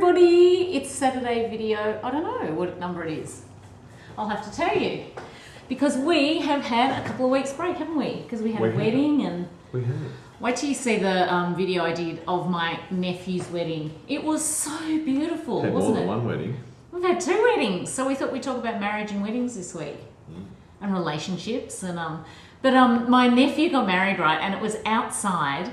everybody, it's Saturday video. I don't know what number it is. I'll have to tell you. Because we have had a couple of weeks break, haven't we? Because we had a wedding and... We have. Wait till you see the video I did of my nephew's wedding. It was so beautiful, Had wasn't more it? than one wedding. We've had 2 weddings, so we thought we'd talk about marriage and weddings this week. And relationships and my nephew got married, right, and it was outside,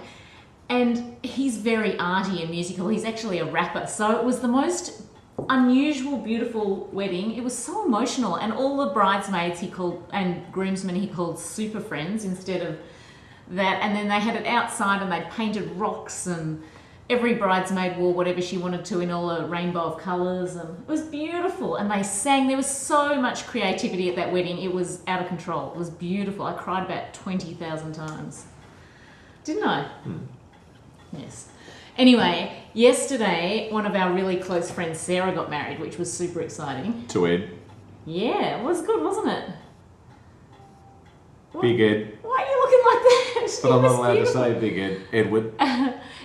and he's very arty and musical. He's actually a rapper, so it was the most unusual, beautiful wedding. It was so emotional, and all the bridesmaids and groomsmen he called super friends instead of that. And then they had it outside, and they painted rocks, and every bridesmaid wore whatever she wanted to in all a rainbow of colours, and it was beautiful. And they sang. There was so much creativity at that wedding. It was out of control. It was beautiful. I cried about 20,000 times. Didn't I? Yes. Anyway, yesterday, one of our really close friends, Sarah, got married, which was super exciting. To Ed. Yeah, it was good, wasn't it? Big Ed. Why are you looking like that? But I'm not allowed to say Big Ed. Edward.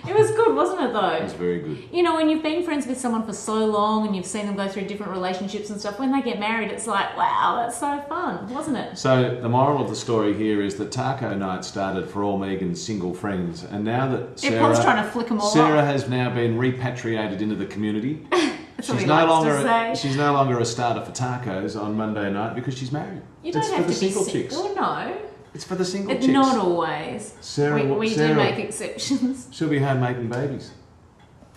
It was good, wasn't it, though? It was very good. You know, when you've been friends with someone for so long and you've seen them go through different relationships and stuff, when they get married, it's like, wow, that's so fun, wasn't it? So the moral of the story here is that taco night started for all Megan's single friends, and now that Paul's trying to flick them all Sarah off. has now been repatriated into the community. That's what he likes to say. She's no longer a starter for tacos on Monday night because she's married. You don't it's have for the to be single chicks. Oh, no. It's for the single chicks. Not always. Sarah, we do make exceptions. She'll be home making babies.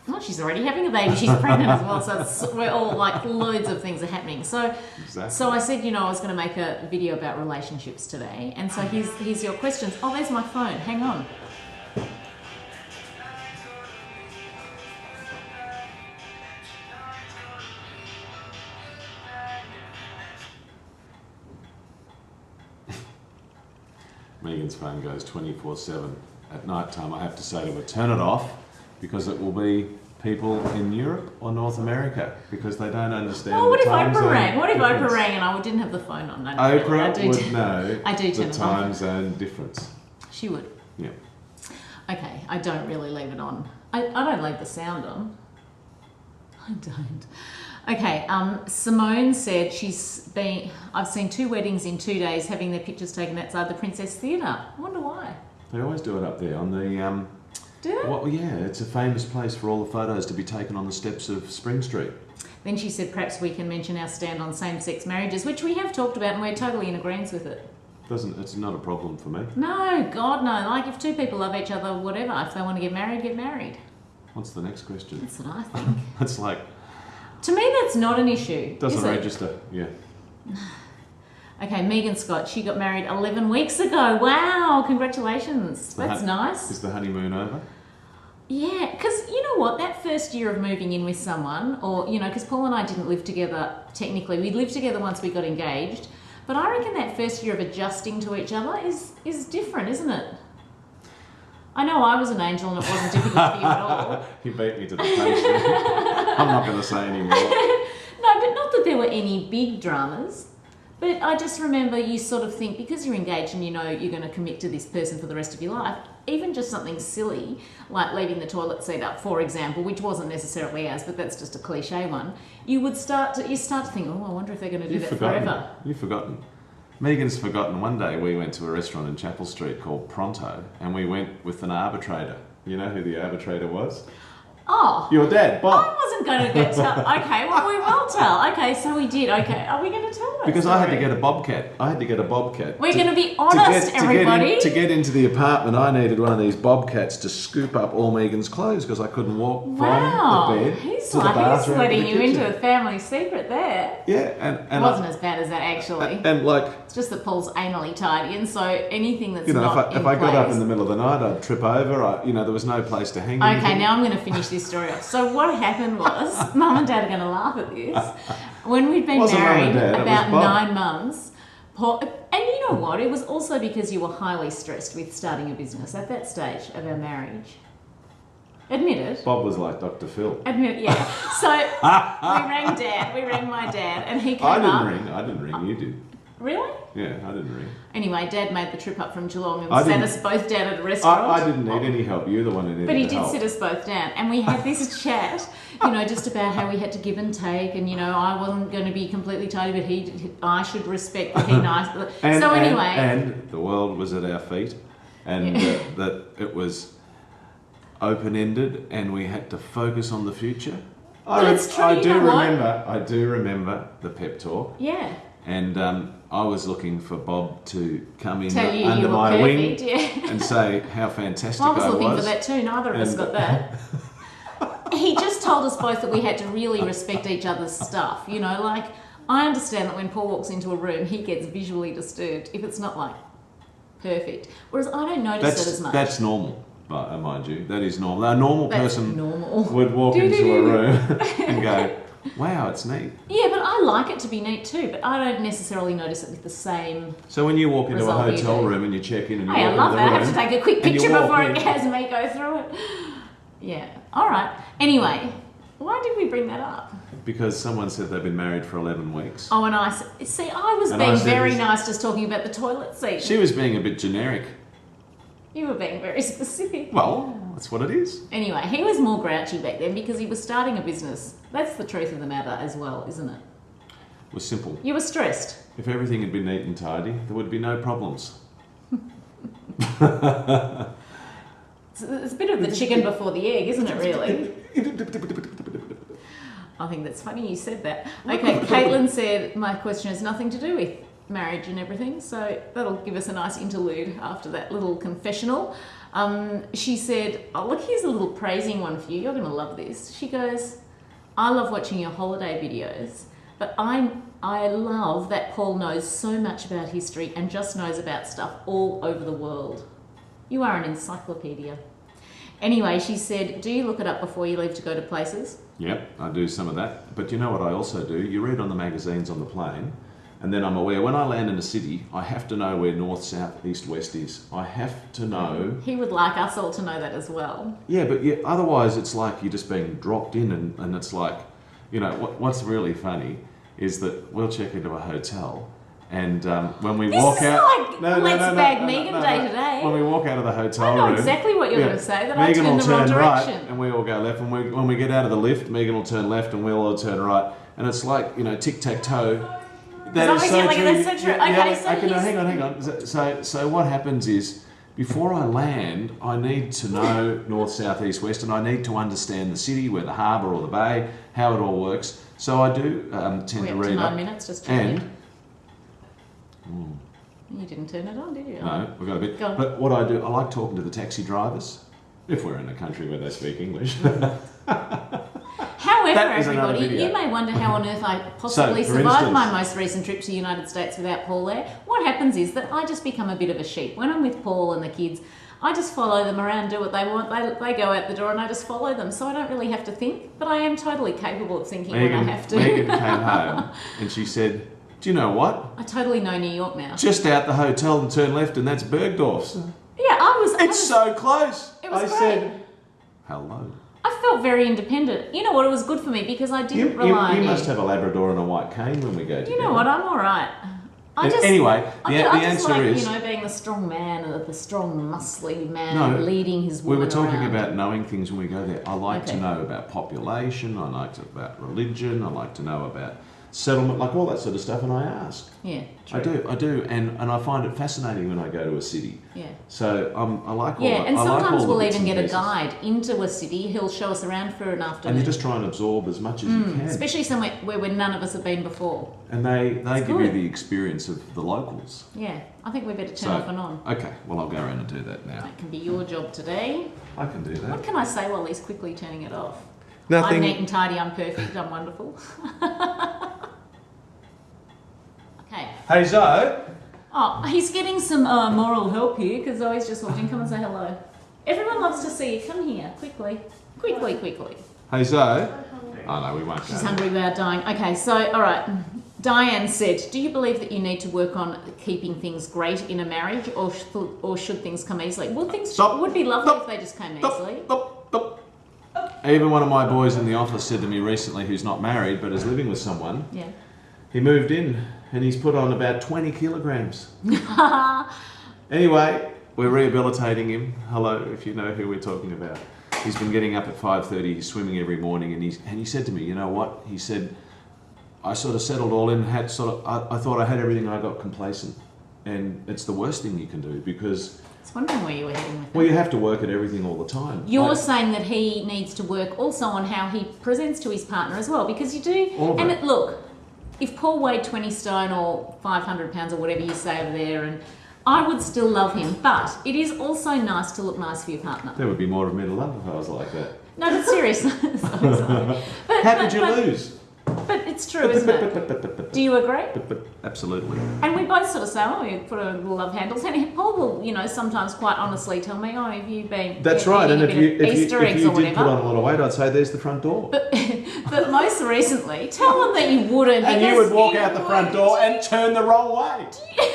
Well, she's already having a baby. She's pregnant as well. So we're all like, loads of things are happening. So, Exactly. So I said, I was going to make a video about relationships today. And so here's your questions. Oh, there's my phone. Hang on. Megan's phone goes 24/7. At night time, I have to say to her, turn it off, because it will be people in Europe or North America, because they don't understand Oh, what the if time Oprah zone rang? What if difference. Oprah rang and I didn't have the phone on? No, Oprah would know I do the turn it on. time zone difference. She would. Yeah. Okay, I don't really leave it on. I don't leave the sound on. I don't. Okay, Simone said I've seen 2 weddings in 2 days having their pictures taken outside the Princess Theatre. I wonder why. They always do it up there on the... Do they? Well, yeah, it's a famous place for all the photos to be taken on the steps of Spring Street. Then she said perhaps we can mention our stand on same-sex marriages, which we have talked about and we're totally in agreement with it. It's not a problem for me. No, God no. Like if 2 people love each other, whatever. If they want to get married, get married. What's the next question? That's what I think. It's like... To me, that's not an issue. Doesn't is it? register, yeah. Okay, Megan Scott, she got married 11 weeks ago. Wow, congratulations. That's nice. Is the honeymoon over? Yeah, because you know what? That first year of moving in with someone, or, because Paul and I didn't live together technically. We lived together once we got engaged. But I reckon that first year of adjusting to each other is different, isn't it? I know I was an angel and it wasn't difficult for you at all. You beat me to the punch there. I'm not going to say any more. No, but not that there were any big dramas. But I just remember you sort of think, because you're engaged and you know you're going to commit to this person for the rest of your life, even just something silly, like leaving the toilet seat up, for example, which wasn't necessarily ours, but that's just a cliche one, you start to think, oh, I wonder if they're going to do that forever. You've forgotten. Megan's forgotten. One day we went to a restaurant in Chapel Street called Pronto, and we went with an arbitrator. You know who the arbitrator was? Oh. Your dad, Bob. I wasn't going to get tell. Okay, well, we will tell. Okay, so we did. Okay, are we going to tell that Because story? I had to get a bobcat. We're going to be honest, everybody. To get into the apartment, I needed one of these bobcats to scoop up all Megan's clothes because I couldn't walk from the bed He's to the bathroom. He's letting to the you kitchen. into a family secret there. Yeah, and it wasn't as bad as that, actually. And like... It's just that Paul's anally tidy, and so anything that's if I got up in the place... middle of the night, I'd trip over. There was no place to hang Okay, anything. now I'm going to finish this story off. So what happened was, Mum and Dad are going to laugh at this. When we'd been married about 9 months, Paul, and you know what? It was also because you were highly stressed with starting a business at that stage of our marriage. Admit it. Bob was like Dr. Phil. Admit it, yeah. So we rang my dad, and he came up. I didn't ring, you did. Really? Yeah, I didn't ring. Anyway, Dad made the trip up from Geelong and I sat didn't- us both down at a restaurant. I didn't need any help. You're the one who needed But he the did help. sit us both down, and we had this chat, you know, just about how we had to give and take, and you know, I wasn't going to be completely tidy, but I should respect that he nice. So anyway, and the world was at our feet, and that it was open-ended, and we had to focus on the future. It's true, you know what? I do remember the pep talk. Yeah. And I was looking for Bob to come in Tell you under you were my perfect, wing yeah. and say how fantastic Well, I was I looking was. for that too. Neither of us got that. He just told us both that we had to really respect each other's stuff. You know, like, I understand that when Paul walks into a room, he gets visually disturbed if it's not, like, perfect. Whereas I don't notice it as much. That's normal, mind you. That is normal. A normal person normal. would walk into a room and go, wow, it's neat. Yeah, but I like it to be neat too, but I don't necessarily notice it with the same... So when you walk into a result you hotel do. room and you check in and you Hey, I walk love into the that. I room... have to take a quick and you picture walk before in. it has me go through it. Yeah. All right. Anyway, why did we bring that up? Because someone said they've been married for 11 weeks. Oh, and I was And I being said very this- nice just talking about the toilet seat. She was being a bit generic. You were being very specific. Well, that's what it is. Anyway, he was more grouchy back then because he was starting a business. That's the truth of the matter as well, isn't it? It was simple. You were stressed. If everything had been neat and tidy, there would be no problems. It's a bit of the chicken before the egg, isn't it, really? I think that's funny you said that. Okay, Caitlin said, my question has nothing to do with marriage and everything, so that'll give us a nice interlude after that little confessional. She said, oh, look, here's a little praising one for you. You're going to love this. She goes, I love watching your holiday videos, but I love that Paul knows so much about history and just knows about stuff all over the world. You are an encyclopedia. Anyway, she said, do you look it up before you leave to go to places? Yep, I do some of that. But you know what I also do? You read on the magazines on the plane, and then I'm aware when I land in a city, I have to know where north, south, east, west is. I have to know. He would like us all to know that as well. Yeah, but otherwise it's like you're just being dropped in, and it's like, you know, what's really funny is that we'll check into a hotel, and when we walk out... Let's bag Megan day to day. When we walk out of the hotel I know room... exactly what you're going to say, that Megan I will turned the wrong turn direction. right, and we all go left, and when we get out of the lift, Megan will turn left, and we'll all turn right, and it's like, you know, tic-tac-toe. That is so true. That's so true. Okay, so hang on. So what happens is, before I land, I need to know north, south, east, west, and I need to understand the city, where the harbour or the bay, how it all works. So I do tend to read up. 9 minutes, just and you didn't turn it on, did you? no, we've got a bit. Go on. But what I do, I like talking to the taxi drivers, if we're in a country where they speak English. However, That is another everybody, video. you may wonder how on earth I possibly So, for survived instance- my most recent trip to the United States without Paul there. What happens is that I just become a bit of a sheep. When I'm with Paul and the kids, I just follow them around, do what they want. They go out the door and I just follow them. So I don't really have to think, but I am totally capable of thinking when I have to. Megan came home and she said, do you know what? I totally know New York now. Just out the hotel and turn left and that's Bergdorf's. Yeah, It's so close. It was I great. said, hello. I felt very independent. You know what? It was good for me because I didn't rely on You must have a Labrador and a white cane when we go together. You know what? I'm all right. Anyway, the I just answer like, is... you know, being the strong man, or the strong, muscly man leading his we woman were talking around. about knowing things when we go there. I like to Okay. know about population, I like to about religion, I like to know about settlement, like all that sort of stuff, and I ask. Yeah, true. I do, and I find it fascinating when I go to a city. Yeah. So I like all Yeah, that. and I like sometimes all the we'll bits even and get a pieces. guide into a city. He'll show us around for an afternoon. And you just try and absorb as much as you can. Especially somewhere where none of us have been before. And they give you good. the experience of the locals. Yeah, I think we better turn So, off and on. Okay, well I'll go around and do that now. That can be your job today. I can do that. What can I say while he's quickly turning it off? Nothing. I'm neat and tidy, I'm perfect, I'm wonderful. Okay. Hey Zoe. Oh, he's getting some moral help here because Zoe's just walked in. Come and say hello. Everyone loves to see you. Come here, quickly. Quickly. Hey Zoe. Oh no, we won't. She's hungry without dying. Okay, so, all right. Diane said, do you believe that you need to work on keeping things great in a marriage or should things come easily? Well, things would be lovely if they just came easily. Stop. Even one of my boys in the office said to me recently, who's not married but is living with someone, Yeah. he moved in and he's put on about 20 kilograms. Anyway, we're rehabilitating him. Hello, if you know who we're talking about. He's been getting up at 5:30. He's swimming every morning, and he said to me, you know what? He said, I sort of settled all in. I thought I had everything. I got complacent, and it's the worst thing you can do because. I was wondering where you were heading with that. Well, you have to work at everything all the time. You're saying that he needs to work also on how he presents to his partner as well, because you do. Look, if Paul weighed 20 stone or 500 pounds or whatever you say over there, and I would still love him, but it is also nice to look nice for your partner. There would be more of me to love if I was like that. No, but seriously. How did you lose? But it's true, isn't it? Do you agree? Absolutely. And we both sort of say, oh, you put a little love handles. And Paul will, sometimes quite honestly tell me, oh, have you been That's right. And if you did put on a lot of weight, I'd say there's the front door. But most recently, tell them that you wouldn't. And you would walk out the front door and turn the wrong way.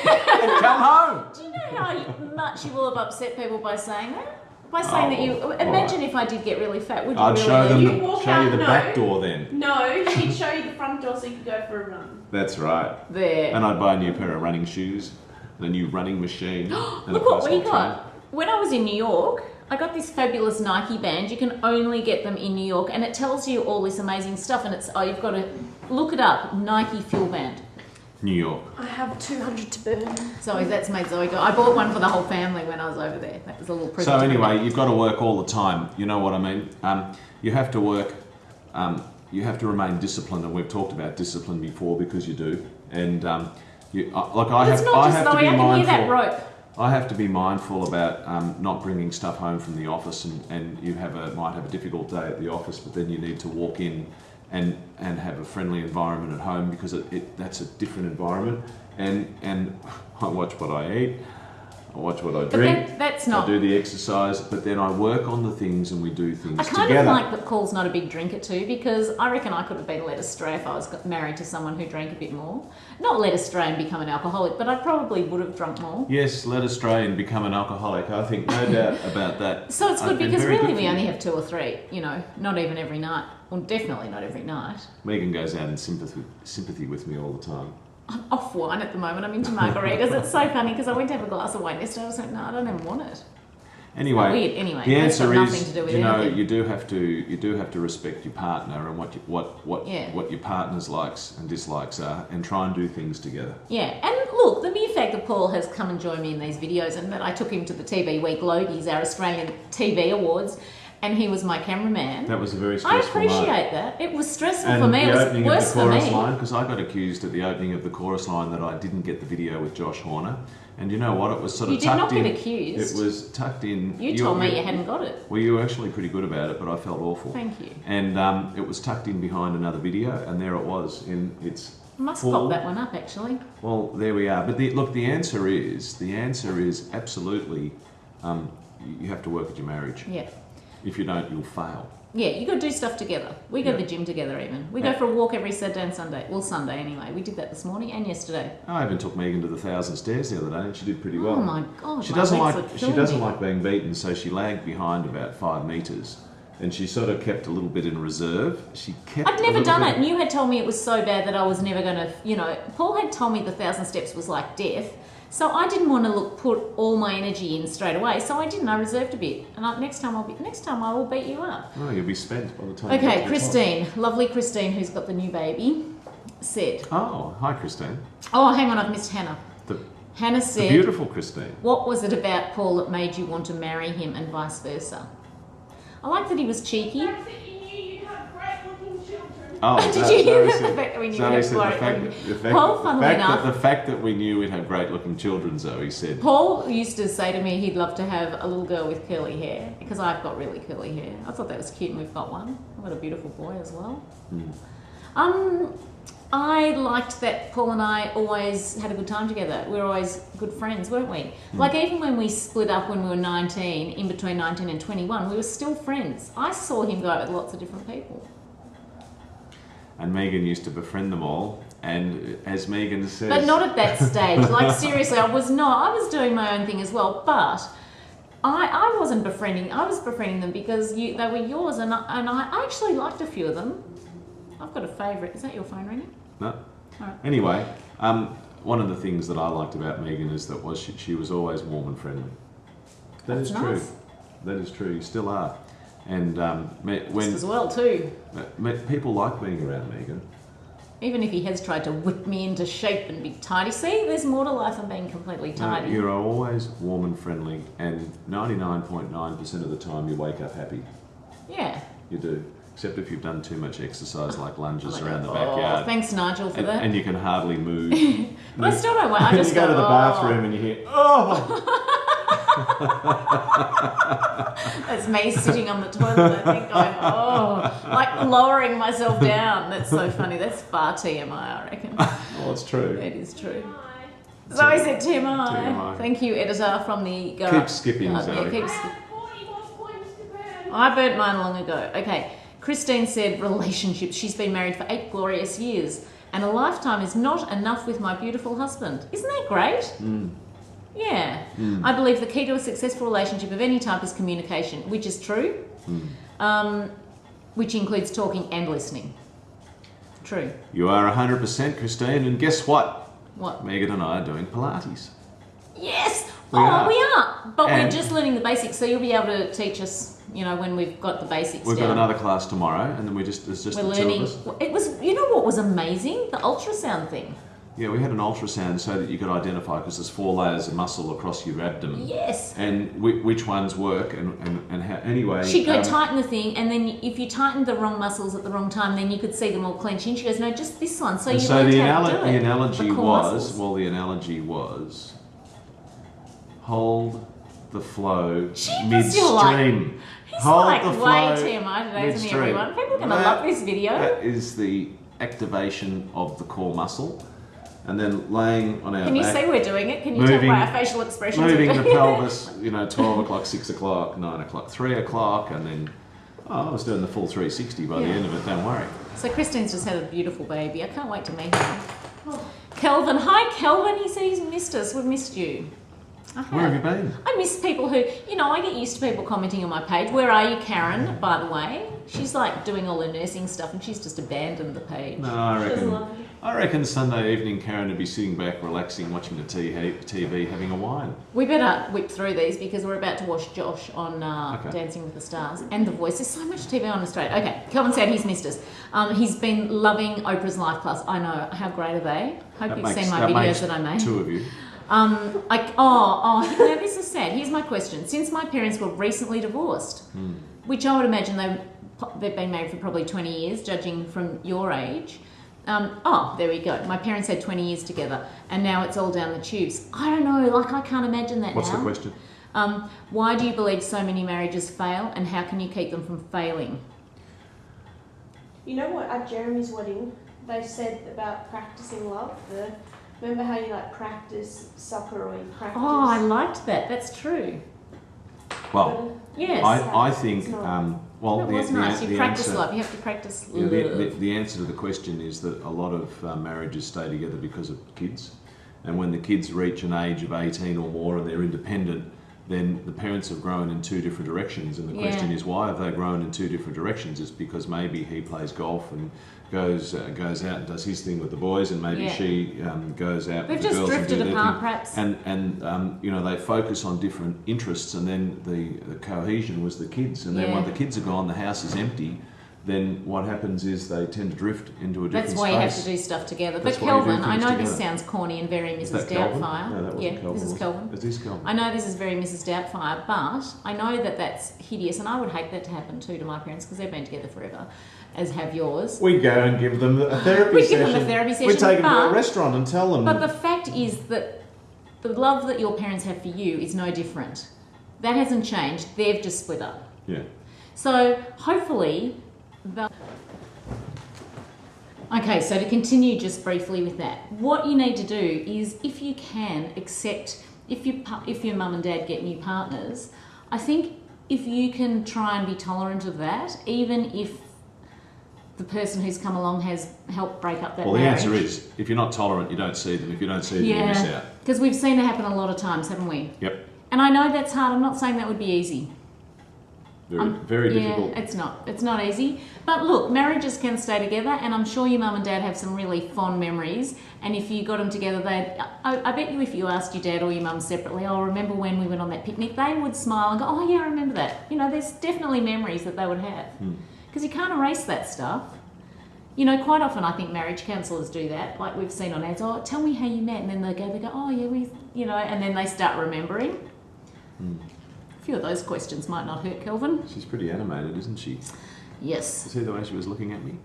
And come home. Do you know how much you will have upset people by saying that? By saying that you... Imagine if I did get really fat, would you I'd really... show you the back door then. No, she'd show you the front door so you could go for a run. That's right. There. And I'd buy a new pair of running shoes, and a new running machine. And Look what we got. When I was in New York, I got this fabulous Nike band. You can only get them in New York, and it tells you all this amazing stuff, and you've got to look it up, Nike Fuel Band. New York. I have 200 to burn. Zoe, that's made Zoe go. I bought one for the whole family when I was over there. That was a little present. So anyway, you've got to work all the time. You know what I mean? You have to work. You have to remain disciplined, and we've talked about discipline before because you do. And I have to be mindful. I have to be mindful about not bringing stuff home from the office, and you might have a difficult day at the office, but then you need to walk in and have a friendly environment at home because that's a different environment. And I watch what I eat, I watch what I drink, that's not... I do the exercise, but then I work on the things and we do things together. I kind of like that Paul's not a big drinker too, because I reckon I could have been led astray if I was married to someone who drank a bit more. Not led astray and become an alcoholic, but I probably would have drunk more. Yes, led astray and become an alcoholic. I think no doubt about that. So it's good because really we only have 2 or 3, not even every night. Well, definitely not every night. Megan goes out in sympathy with me all the time. I'm off wine at the moment. I'm into margaritas. It's so funny because I went to have a glass of wine yesterday. I was like, no, I don't even want it. Anyway, weird. Anyway, the answer nothing is, to do with anything. you do have to respect your partner and what your partner's likes and dislikes are, and try and do things together. Yeah, and look, the mere fact that Paul has come and joined me in these videos, and that I took him to the TV Week Logies, our Australian TV Awards, and he was my cameraman. That was a very stressful I appreciate night. that. It was stressful and for me. It was worse for me. Because I got accused at the opening of the chorus line that I didn't get the video with Josh Horner. And you know what? It was sort of tucked in. You did not get accused. It was tucked in. You told me you hadn't got it. Well, you were actually pretty good about it, but I felt awful. Thank you. And it was tucked in behind another video, and there it was in its I must pop that one up, actually. Well, there we are. But the answer is absolutely, you have to work at your marriage. Yeah. If you don't, you'll fail. Yeah, you got to do stuff together. We go to the gym together even. We go for a walk every Saturday and Sunday. Well, Sunday anyway. We did that this morning and yesterday. I even took Megan to the 1,000 stairs the other day, and she did pretty well. Oh my God! She doesn't like being beaten, so she lagged behind about 5 metres, and she sort of kept a little bit in reserve. I'd never done it, and you had told me it was so bad that I was never going to. Paul had told me the 1,000 steps was like death. So I didn't want to put all my energy in straight away, so I didn't. I reserved a bit, and next time I will beat you up. Oh, you'll be spent by the time. Okay, Christine, lovely Christine, who's got the new baby, said. Oh, hi, Christine. Oh, hang on, I've missed Hannah. Hannah said. The beautiful Christine. What was it about Paul that made you want to marry him, and vice versa? I like that he was cheeky. Oh, did you hear the fact that we knew we'd have the fact that we knew we'd have great looking children, Zoe said. Paul used to say to me he'd love to have a little girl with curly hair, because I've got really curly hair. I thought that was cute, and we've got one. I've got a beautiful boy as well. I liked that Paul and I always had a good time together. We were always good friends, weren't we? Like even when we split up when we were 19, in between 19 and 21, we were still friends. I saw him go out with lots of different people. And Megan used to befriend them all, and as Megan says... But not at that stage. Like seriously, I was not. I was doing my own thing as well, but I wasn't befriending. I was befriending them because they were yours, and I actually liked a few of them. I've got a favourite. Is that your phone ringing? No. right. Anyway, one of the things that I liked about Megan is that she was always warm and friendly. That's true. Nice. That is true. You still are. And Just as well too. people like being around Megan. Even if he has tried to whip me into shape and be tidy. See, there's more to life than being completely tidy. You're always warm and friendly, and 99.9% of the time you wake up happy. Yeah. You do. Except if you've done too much exercise like lunges Oh, around the oh, backyard. thanks, Nigel, for that. And you can hardly move. But I still don't want. I just you go to the bathroom and you hear, oh! That's me sitting on the toilet, I think, going, oh, like lowering myself down. That's so funny. That's far TMI, I reckon. Well, it's true. It is true. Zoe said TMI. TMI. Thank you, editor from the Go Keep Up. skipping, Zoe. Yeah, keep I skipping. have 40 more points to burn. I burnt mine long ago. Okay. Christine said relationships. She's been married for 8 glorious years, and a lifetime is not enough with my beautiful husband. Isn't that great? Mm. Yeah. I believe the key to a successful relationship of any type is communication, which is true, which includes talking and listening. True. You are 100% Christine, and guess what? What? Megan and I are doing Pilates. Yes! We are. But And- we're just learning the basics, so you'll be able to teach us, when we've got the basics We've down. got another class tomorrow, and then it's just We're the learning. two of us. It was, what was amazing? The ultrasound thing. Yeah, we had an ultrasound so that you could identify, because there's 4 layers of muscle across your abdomen. Yes. And which ones work and how. Anyway. She'd go tighten the thing, and then if you tightened the wrong muscles at the wrong time, then you could see them all clenching. She goes, no, just this one. So and you so learned the how to do it. the analogy The core was, muscles. the analogy was, hold the flow Jeepers, you're like- midstream. He's Hold like the way flow TMI today, isn't he, midstream. everyone? People are going to That- love this video. That is the activation of the core muscle, and then laying on our Can you back, see we're doing it? Can you moving- tell by our facial expressions? moving we're the doing it? pelvis, 12 o'clock, 6 o'clock, 9 o'clock, 3 o'clock, and then, I was doing the full 360 by the Yeah. end of it, don't worry. So Christine's just had a beautiful baby. I can't wait to meet him. Kelvin. Hi, Kelvin. He said he's missed us. We've missed you. Where have you been? I miss people who, I get used to people commenting on my page. Where are you, Karen, by the way? She's like doing all her nursing stuff and she's just abandoned the page. No, I Doesn't reckon. love you. I reckon Sunday evening Karen would be sitting back, relaxing, watching the TV, having a wine. We better whip through these because we're about to watch Josh on Okay. Dancing with the Stars and The Voice. There's so much TV on Australia. Okay, Kelvin said he's missed us. He's been loving Oprah's Life Plus. I know. How great are they? Hope you've seen my videos that I made. 2 of you. Now this is sad. Here's my question. Since my parents were recently divorced, which I would imagine they've been married for probably 20 years, judging from your age. There we go. My parents had 20 years together, and now it's all down the tubes. I don't know. I can't imagine that What's now. the question? Why do you believe so many marriages fail, and how can you keep them from failing? You know what? At Jeremy's wedding, they said about practicing love. Remember how you practice soccer or you practice? Oh, I liked that. That's true. Well, Yes. I think, It's not. That was nice. You practice answer, love. You have to practice yeah, love. the answer to the question is that a lot of marriages stay together because of kids. And when the kids reach an age of 18 or more and they're independent, then the parents have grown in 2 different directions. And the question is, why have they grown in 2 different directions? It's because maybe he plays golf and goes out and does his thing with the boys, and maybe she goes out They've with the just girls and do drifted their apart, thing. perhaps. And they focus on different interests, and then the cohesion was the kids. And then when the kids are gone, the house is empty. Then what happens is they tend to drift into a different That's space. why you have to do stuff together. That's But why you do Kelvin, I things know this together. sounds corny and very Is Mrs. that Kelvin? Doubtfire. No, that wasn't Kelvin. This is Kelvin. Is this Kelvin? I know this is very Mrs. Doubtfire, but I know that that's hideous, and I would hate that to happen too to my parents because they've been together forever, as have yours. We go and give them a therapy We'd session. give them a therapy We session, take them to a but- restaurant and tell them. But the fact is that the love that your parents have for you is no different. That hasn't changed. They've just split up. Yeah. So hopefully, okay, so to continue just briefly with that, what you need to do is, if you can, accept, if your mum and dad get new partners, I think if you can try and be tolerant of that, even if the person who's come along has helped break up that Well, the marriage. answer is, if you're not tolerant, you don't see them. If you don't see them, you miss out. because we've seen it happen a lot of times, haven't we? Yep. And I know that's hard. I'm not saying that would be easy. Very difficult. Yeah, it's not easy. But look, marriages can stay together, and I'm sure your mum and dad have some really fond memories. And if you got them together, I bet you if you asked your dad or your mum separately, oh, remember when we went on that picnic, they would smile and go, oh yeah, I remember that. You know, there's definitely memories that they would have. Because you can't erase that stuff. You know, quite often I think marriage counsellors do that. Like we've seen on ads, oh, tell me how you met. And then they go, oh yeah, and then they start remembering. A few of those questions might not hurt, Kelvin. She's pretty animated, isn't she? Yes. See the way she was looking at me?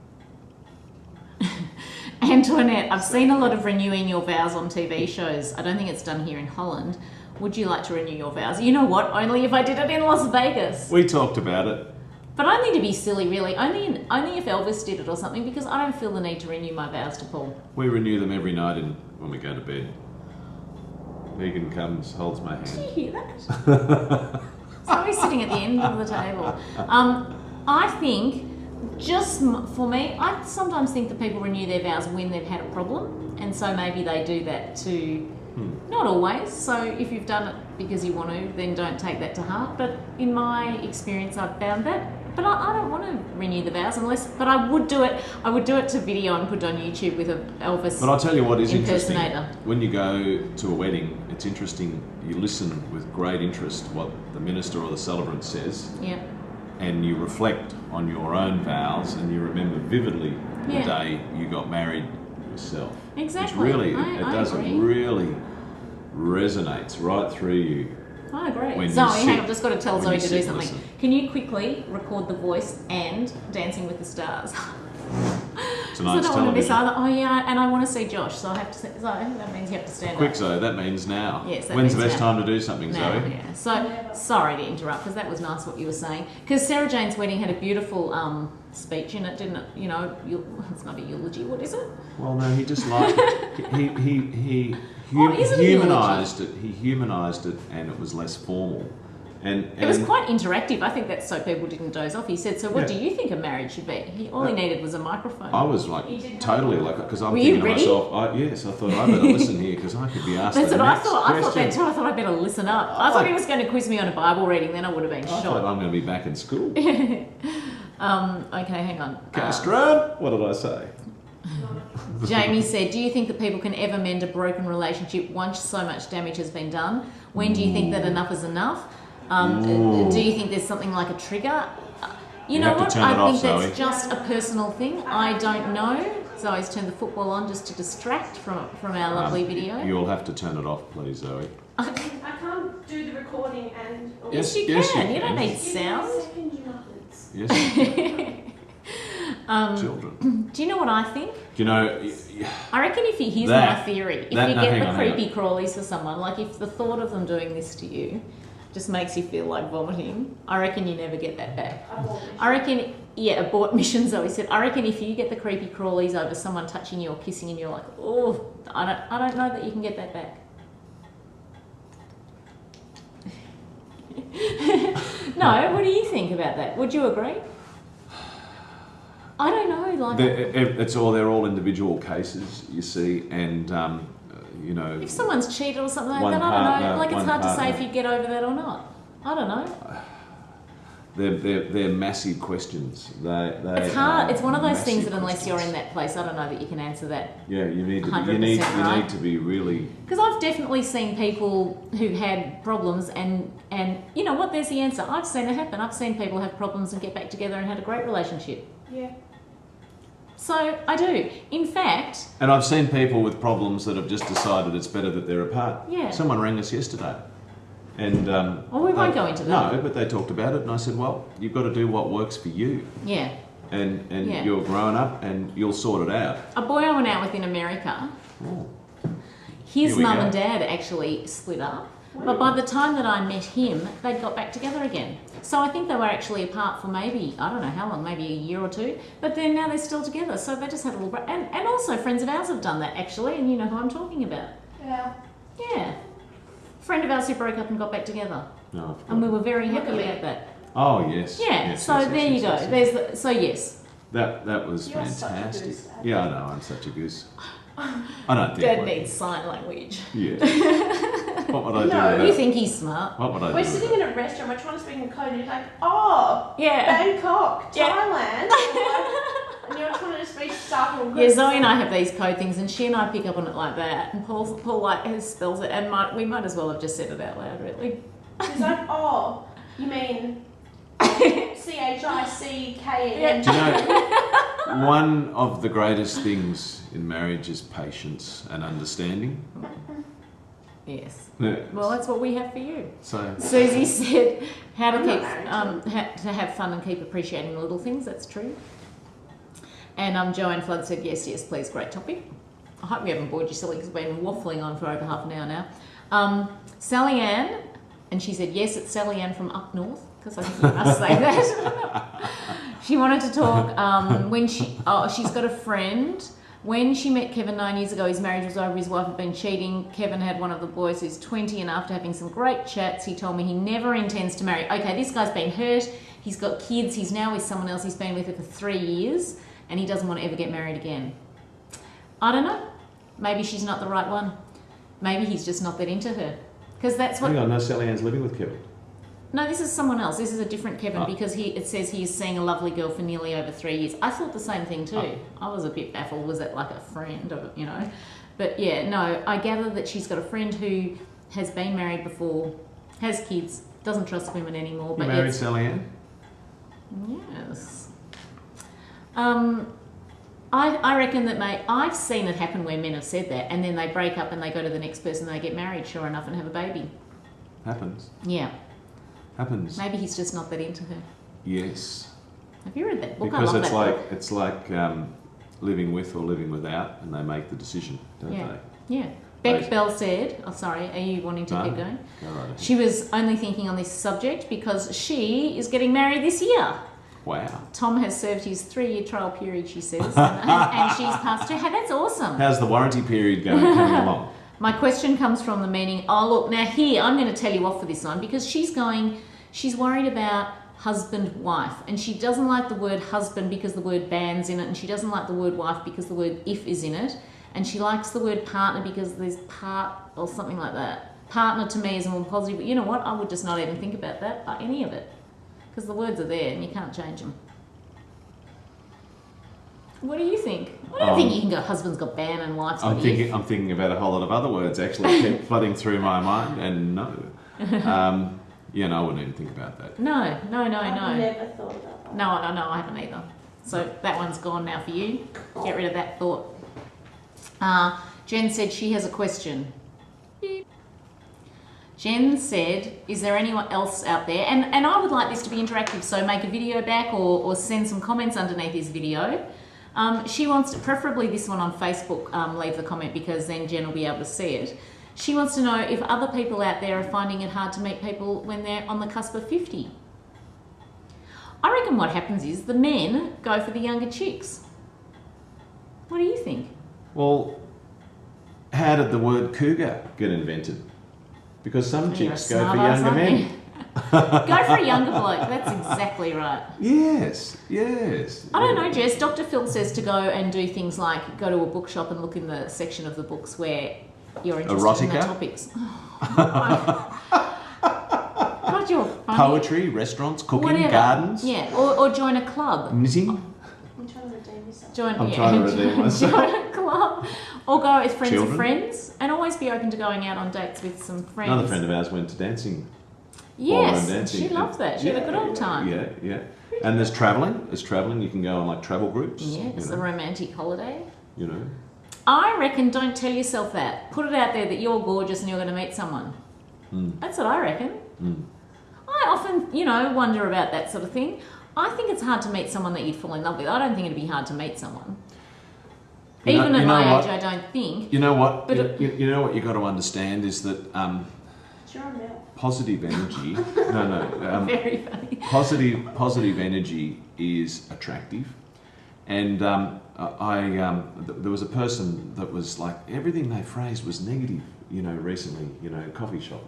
Antoinette, I've seen a lot of renewing your vows on TV shows. I don't think it's done here in Holland. Would you like to renew your vows? You know what? Only if I did it in Las Vegas. We talked about it. But only to be silly, really. Only if Elvis did it or something, because I don't feel the need to renew my vows to Paul. We renew them every night when we go to bed. Megan comes, holds my hand. Did you hear that? Zoe's sitting at the end of the table. I think, just for me, I sometimes think that people renew their vows when they've had a problem, and so maybe they do that to, not always, so if you've done it because you want to, then don't take that to heart, but in my experience I've found that. But I don't want to renew the vows but I would do it. I would do it to video and put it on YouTube with an Elvis. But I'll tell you what is impersonator. Interesting. When you go to a wedding, it's interesting. You listen with great interest what the minister or the celebrant says. Yeah. And you reflect on your own vows, and you remember vividly the day you got married yourself. Exactly. Which really, it really resonates right through you. I agree. Zoe, hang on, I've just got to tell Zoe to do something. Can you quickly record the voice and Dancing with the Stars? Tonight's television. I don't want to miss either. Oh yeah, and I want to see Josh, so I have to. Zoe, that means you have to stand up. Quick, Zoe. That means now. Yes. When's the best time to do something, now, Zoe? Yeah. So sorry to interrupt, because that was nice what you were saying. Because Sarah Jane's wedding had a beautiful speech in it, didn't it? You know, it's not a eulogy. What is it? Well, no, he just liked he humanised it. He humanised it, and it was less formal. And it was quite interactive. I think that's so people didn't doze off. He said, "So, what do you think a marriage should be?" All he needed was a microphone. I was like totally like, because I'm thinking to myself, yes, I thought I better listen here because I could be asked. That's what I thought. I thought that too. I thought I better listen up. I thought he was going to quiz me on a Bible reading. Then I would have been shocked. I thought I'm going to be back in school. Okay, hang on. Castron, what did I say? Jamie said, do you think that people can ever mend a broken relationship once so much damage has been done? When do you think that enough is enough? Do you think there's something like a trigger? You know what? I think that's just a personal thing. I don't know. Zoe's turned the football on just to distract from our lovely video. You'll have to turn it off, please, Zoe. I can't do the recording and... Yes, you can. You don't need sound. Yes. Children. Do you know what I think? Do you know? I reckon here's my theory. If you get the creepy crawlies for someone, like if the thought of them doing this to you just makes you feel like vomiting, I reckon you never get that back. I reckon, abort mission, Zoe said. I reckon if you get the creepy crawlies over someone touching you or kissing and you're like, oh, I don't know that you can get that back. No, what do you think about that? Would you agree? I don't know. They're all individual cases, you see, and you know. If someone's cheated or something like that, I don't know. Like it's hard to say if you get over that or not. I don't know. They're massive questions. It's hard. It's one of those things that unless you're in that place, I don't know that you can answer that. Yeah, you need to be really. Because I've definitely seen people who've had problems, and you know what? There's the answer. I've seen it happen. I've seen people have problems and get back together and had a great relationship. Yeah. So I do. In fact. And I've seen people with problems that have just decided it's better that they're apart. Yeah. Someone rang us yesterday. And well, we won't go into that. No, but they talked about it, and I said, well, you've got to do what works for you. Yeah. And you're grown up, and you'll sort it out. A boy I went out with in America, his mum and dad actually split up, but by the time that I met him, they'd got back together again. So I think they were actually apart for maybe, I don't know how long, maybe a year or two, but then now they're still together. So they just had a little break. And also friends of ours have done that actually, and you know who I'm talking about. Yeah. Yeah. Friend of ours who broke up and got back together. No, and we were very happy about that. Oh yes. Yeah. Yes, so yes, there you go. There's so yes. That was You're fantastic. Such a goose, yeah, I know. I'm such a goose. I don't think. Dad needs sign language. Yeah. What would I do No. with You that? think he's smart? What would I do We're with sitting that? in a restaurant, we're trying to speak in code, and he's like, oh, Yeah. Bangkok, Yeah. Thailand. And you're trying to just be stuck or Yeah, Zoe and I have these code things, and she and I pick up on it like that. And Paul like spells it, and we might as well have just said it out loud, really. He's like, oh, you mean CHICKEN? Do you know, one of the greatest things in marriage is patience and understanding. Yes. Yeah. Well, that's what we have for you. So, Susie said, "How to I'm not keep married to have fun and keep appreciating the little things." That's true. And Joanne Flood said, "Yes, yes, please. Great topic. I hope we haven't bored you silly because we've been waffling on for over half an hour now." Sally Ann, and she said, "Yes, it's Sally Ann from up north," because I think you must say that. She wanted to talk when she's got a friend. When she met Kevin 9 years ago, his marriage was over, his wife had been cheating. Kevin had one of the boys who's 20, and after having some great chats, he told me he never intends to marry. Okay, this guy's been hurt, he's got kids, he's now with someone else, he's been with her for 3 years, and he doesn't want to ever get married again. I don't know. Maybe she's not the right one. Maybe he's just not that into her. Because that's what... hang on, no, Sally Ann's living with Kevin. No, this is someone else. This is a different Kevin Oh. because it says he is seeing a lovely girl for nearly over 3 years. I thought the same thing too. Oh. I was a bit baffled. Was it like a friend, or, you know? But yeah, no, I gather that she's got a friend who has been married before, has kids, doesn't trust women anymore. You But married yet- Sally Ann? Yes. I reckon that I've seen it happen where men have said that and then they break up and they go to the next person and they get married, sure enough, and have a baby. Happens. Yeah. Happens. Maybe he's just not that into her. Yes. Have you read that book? Because I love it's that like book. it's like living with or living without, and they make the decision, don't Yeah. they? Yeah. Beck Right. Bell said, oh sorry, are you wanting to No. keep going? All right. She was only thinking on this subject because she is getting married this year. Wow. Tom has served his 3-year trial period, she says, and she's passed her. Hey, that's awesome. How's the warranty period going coming along? My question comes from the meaning, oh look, now here, I'm going to tell you off for this one because she's worried about husband-wife, and she doesn't like the word husband because the word band's in it, and she doesn't like the word wife because the word if is in it, and she likes the word partner because there's part or something like that. Partner to me is a more positive, but you know what, I would just not even think about that, any of it, because the words are there and you can't change them. What do you think? I don't think you can go husband's got band and wife's got if. I'm thinking about a whole lot of other words actually kept flooding through my mind, and no. Yeah, no, I wouldn't even think about that. No. I've never thought about that. No, I haven't either. So that one's gone now for you. Get rid of that thought. Jen said she has a question. Jen said, is there anyone else out there? And I would like this to be interactive, so make a video back or send some comments underneath this video. She wants to, preferably this one on Facebook, leave the comment because then Jen will be able to see it. She wants to know if other people out there are finding it hard to meet people when they're on the cusp of 50. I reckon what happens is the men go for the younger chicks. What do you think? Well, how did the word cougar get invented? Because some You're a chicks go for smart ass, younger aren't men. you? Go for a younger bloke. That's exactly right. Yes. I don't know, Jess. Dr. Phil says to go and do things like go to a bookshop and look in the section of the books where you're interested in the Erotica? topics. God, you're funny. Poetry, restaurants, cooking, Whatever. gardens, Yeah, or join a club. knitting. I'm trying to redeem myself. I'm trying to redeem myself. Join a club. Or go with friends Children. of friends. And always be open to going out on dates with some friends. Another friend of ours went to dancing. Yes, ballroom dancing. she loved that. She had a good old time. Yeah. And there's travelling. You can go on like travel groups. Yeah, it's a romantic holiday. You know. I reckon don't tell yourself that. Put it out there that you're gorgeous and you're going to meet someone. That's what I reckon. I often, wonder about that sort of thing. I think it's hard to meet someone that you'd fall in love with. I don't think it'd be hard to meet someone. Even at my age, I don't think. You know what? But you know what you got to understand is that It's your own milk. positive energy. Very funny. Positive energy is attractive, and there was a person that was like everything they phrased was negative. Recently, coffee shop.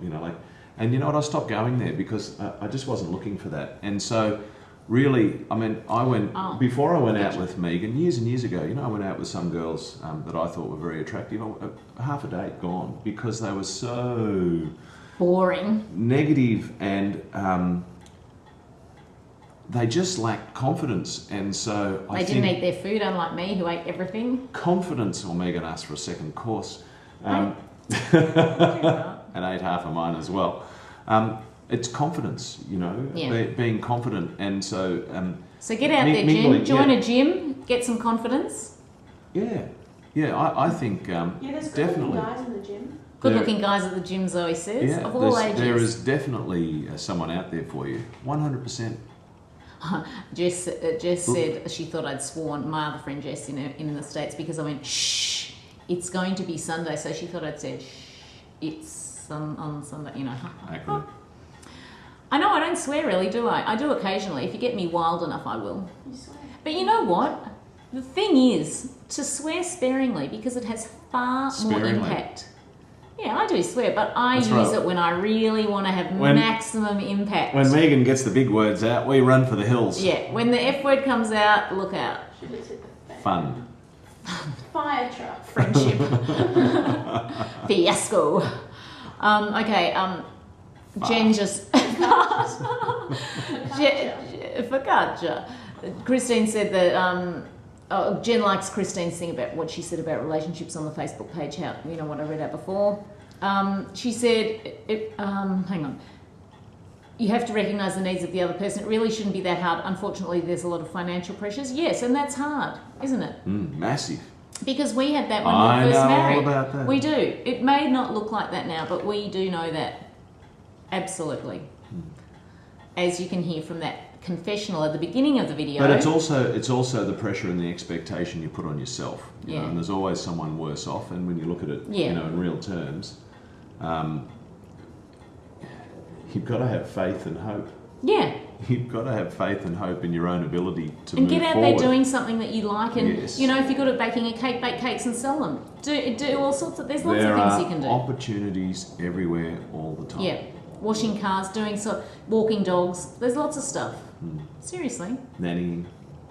And you know what? I stopped going there because I just wasn't looking for that. And so, really, I mean, before I went out Gotcha. with Megan, years and years ago, you know, I went out with some girls that I thought were very attractive. Half a date gone because they were so Boring. negative and they just lacked confidence. And so They didn't eat their food, unlike me, who ate everything. confidence, or Megan asked for a second course Right. and ate half of mine as well. It's confidence, you know, Yeah. being confident. And so, So get out there, mingling, Jim. Join yeah. a gym. Get some confidence. I think Yeah, there's good definitely. guys in the gym. Good-looking guys at the gym, Zoe says, of all ages. There is definitely someone out there for you, 100%. Jess said she thought I'd sworn, my other friend Jess in the States, because I went, shh, it's going to be Sunday. So she thought I'd said, shh, it's on Sunday, you know. Accurate. I know, I don't swear really, do I? I do occasionally. If you get me wild enough, I will. You swear. But you know what? The thing is to swear sparingly, because it has far more Sparingly. impact. Yeah, I do swear, but I That's use right. it when I really want to have When- maximum impact. When Megan gets the big words out, we run for the hills. Yeah, when the F word comes out, look out. She looks at the fan. Fun. Fire truck. Friendship. Fiasco. Okay, Jen just... Focaccia. Christine said that... Jen likes Christine's thing about what she said about relationships on the Facebook page, how, you know, what I read out before. She said, hang on, you have to recognise the needs of the other person. It really shouldn't be that hard. Unfortunately, there's a lot of financial pressures. Yes, and that's hard, isn't it? Massive. Because we had that when I we first know married. all about that. We do. It may not look like that now, but we do know that. Absolutely. As you can hear from that confessional at the beginning of the video. But it's also the pressure and the expectation you put on yourself. You know, Yeah. and there's always someone worse off. And when you look at it, Yeah. you know, in real terms, you've got to have faith and hope. Yeah. You've got to have faith and hope in your own ability to And move get out forward. there doing something that you like, and Yes. you know, if you're good at baking a cake, bake cakes and sell them. Do all sorts of. There's lots There of things are you can do. opportunities everywhere all the time. Yeah, washing cars, walking dogs. There's lots of stuff. Seriously. Nannying,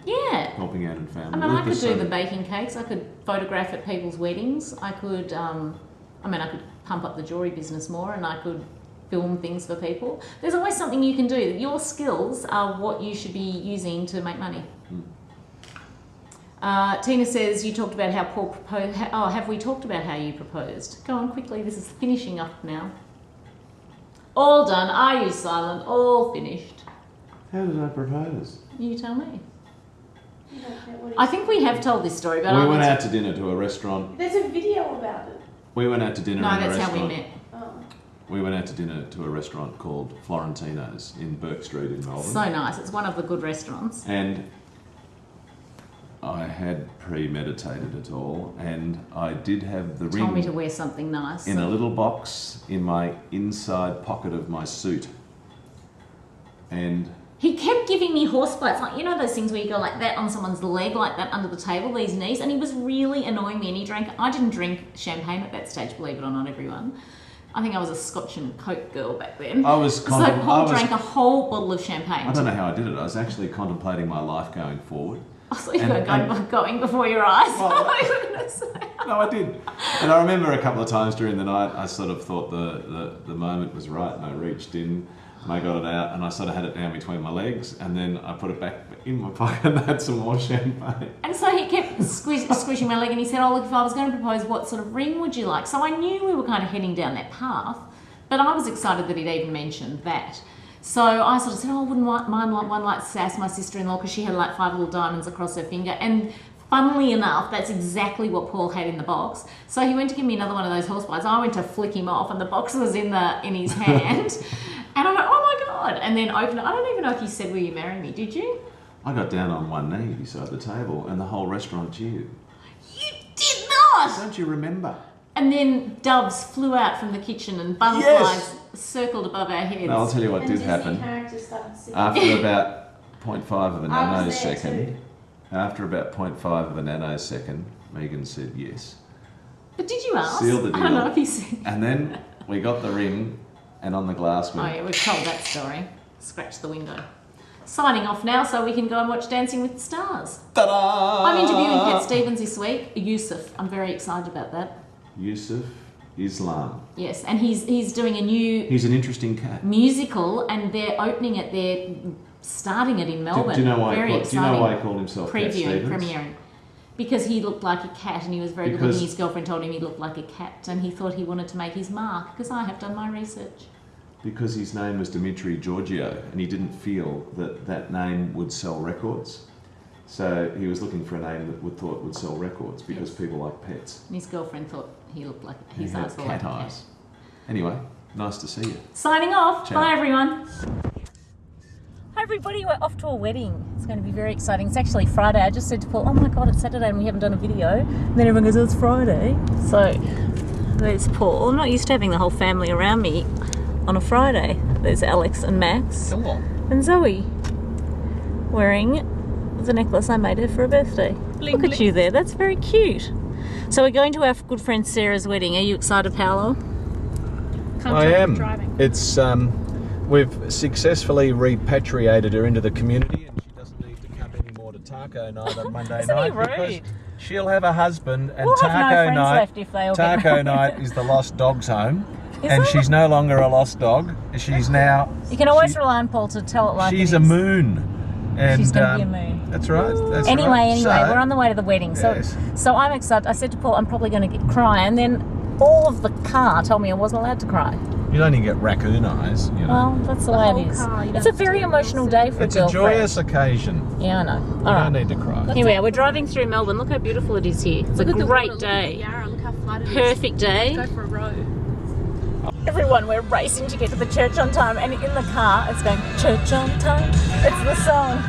Yeah. helping out in family. I mean, I Look, could there's do so the many- baking cakes. I could photograph at people's weddings. I could. I could pump up the jewelry business more, and I could film things for people. There's always something you can do. Your skills are what you should be using to make money. Tina says you talked about how Paul proposed. Have we talked about how you proposed? Go on quickly. This is finishing up now. All done. Are you silent? All finished. How did I propose? You tell me. You don't know what I think we have told this story, but We I went want out to dinner to a restaurant. There's a video about it. We went out to dinner No, in a that's how restaurant. we met. Oh. We went out to dinner to a restaurant called Florentino's in Burke Street in Melbourne. So nice. It's one of the good restaurants. And I had premeditated it all, and I did have the Told me to ring wear something nice. in a little box in my inside pocket of my suit. And He kept giving me horse bites, like, you know those things where you go like that on someone's leg, like that under the table, these knees, and he was really annoying me, and he drank, I didn't drink champagne at that stage, believe it or not, everyone. I think I was a Scotch and Coke girl back then. I was So Paul drank a whole bottle of champagne. I don't know how I did it. I was actually contemplating my life going forward. I saw you And- going before your eyes. Well, What were you gonna say? No, I did. And I remember a couple of times during the night, I sort of thought the moment was right, and I reached in and I got it out, and I sort of had it down between my legs, and then I put it back in my pocket and had some more champagne. And so he kept squishing my leg, and he said, oh, look, if I was going to propose, what sort of ring would you like? So I knew we were kind of heading down that path, but I was excited that he'd even mentioned that. So I sort of said, oh, I wouldn't mind one like Sass, my sister-in-law, because she had like 5 little diamonds across her finger. And funnily enough, that's exactly what Paul had in the box. So he went to give me another one of those horse bites. I went to flick him off, and the box was in his hand. And I went, oh my God. And then opened it. I don't even know if you said, will you marry me? Did you? I got down on one knee beside the table, and the whole restaurant cheered. You did not! Don't you remember? And then doves flew out from the kitchen and butterflies circled above our heads. No, I'll tell you what And did Disney happen. characters started singing. After about 0.5 of a I was there nanosecond, too. after about 0.5 of a nanosecond, Megan said yes. But did you ask? Sealed the I don't deal. know if you said. And then we got the ring, and on the glass Oh went, yeah, we've told that story. Scratch the window. signing off now so we can go and watch Dancing with the Stars. Ta-da! I'm interviewing Cat Stevens this week. Yusuf. I'm very excited about that. Yusuf Islam. Yes, and he's doing a new He's an interesting cat. musical, and they're opening it. They're starting it in Melbourne. Do you know why? Very Do you exciting. know why he called himself Cat Stevens? Premiering. Because he looked like a cat, and he was very good looking. His girlfriend told him he looked like a cat, and he thought he wanted to make his mark. Because I have done my research. Because his name was Dimitri Giorgio, and he didn't feel that that name would sell records. So he was looking for a name that thought would sell records because people like pets. And his girlfriend thought he looked like He his had eyes were cat like a eyes. Anyway, nice to see you. Signing off. Ciao. Bye, everyone. Hi, everybody. We're off to a wedding. It's going to be very exciting. It's actually Friday. I just said to Paul, oh my God, it's Saturday and we haven't done a video. And then everyone goes, oh, it's Friday. So there's Paul. I'm not used to having the whole family around me on a Friday. There's Alex and Max. Hello. And Zoe wearing the necklace I made her for her birthday. Look at you there. That's very cute. So we're going to our good friend Sarah's wedding. Are you excited, Paolo? I am. It's we've successfully repatriated her into the community, and she doesn't need to come anymore to taco night on Monday Isn't he night rude? because she'll have a husband, and We'll have no taco friends night. left if they all get Taco married. night is the lost dog's home, Is and it? she's no longer a lost dog. She's now. You can always rely on Paul to tell it like She's it a is. moon. And, She's going to be a moon. That's right. That's Anyway, right. So, we're on the way to the wedding. So, Yes. so I'm excited. I said to Paul, I'm probably going to cry. And then all of the car told me I wasn't allowed to cry. you only get raccoon eyes. You know. Well, that's the way whole it is. car, you It's don't a very have to emotional day for It's a a girlfriend. joyous occasion. Yeah, I know. You All right. don't need to cry. Here we are. We're driving through Melbourne. Look how beautiful it is here. It's a great day. Look how flat it is. Perfect day. Go for a row. Everyone, we're racing to get to the church on time, and in the car it's going, church on time. It's the song.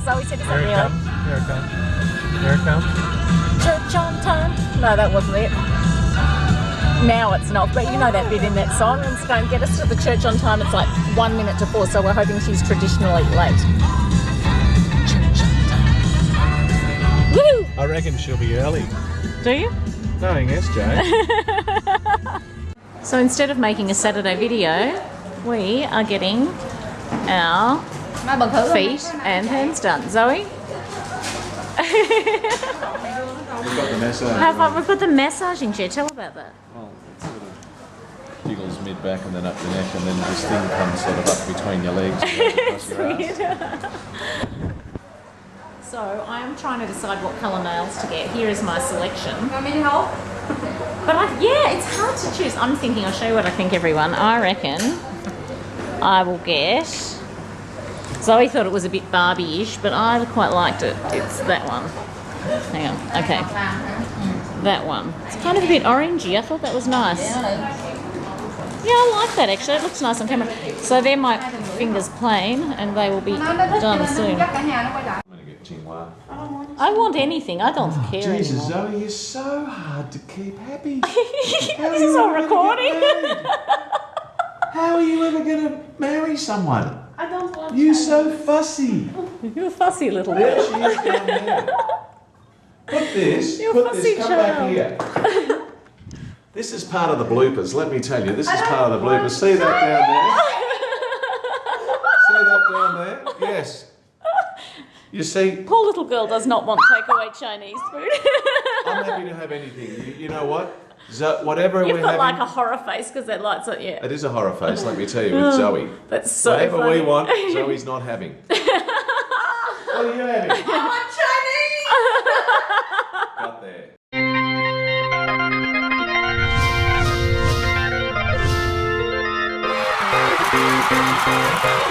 Zoe said, is that Here it real? comes. Here it comes. Here it comes. Church on time. No, that wasn't it. Now it's not, but you know that bit in that song. It's going to get us to the church on time. It's like 1 minute to 4, so we're hoping she's traditionally late. Church on time. Woo! I reckon she'll be early. Do you? Knowing SJ. So instead of making a Saturday video, we are getting our feet and hands done. Zoe? We've got the massage. How fun. We've got the massaging chair. Tell about that. Well, it sort of jiggles mid-back and then up the neck, and then this thing comes sort of up between your legs and across your ass. So I'm trying to decide what colour nails to get. Here is my selection. Want me to help? But yeah, it's hard to choose. I'm thinking, I'll show you what I think, everyone. I reckon I will get... Zoe thought it was a bit Barbie-ish, but I quite liked it. It's that one. Hang on. Okay. That one. It's kind of a bit orangey. I thought that was nice. Yeah, I like that actually. It looks nice on camera. So they're my fingers plain, and they will be done soon. I'm going to get chingwa. I want anything. I don't care Jesus, anymore. Zoe, you're so hard to keep happy. This is all recording. How are you ever going to marry someone? I don't want You're so fussy. You're a fussy little There girl. she is down there. Put this, You're put fussy this, come child. back here. This is part of the bloopers, let me tell you. This is part of the bloopers. See that down there? See that down there? Yes. You see, Poor little girl does not want takeaway Chinese food. I'm happy to have anything. You know what? Whatever You've we're got having... like a horror face because that lights on you. It is a horror face, let me tell you, with Zoe. That's so Whatever funny. we want, Zoe's not having. What are you having? I want Chinese! Got there. Thank you.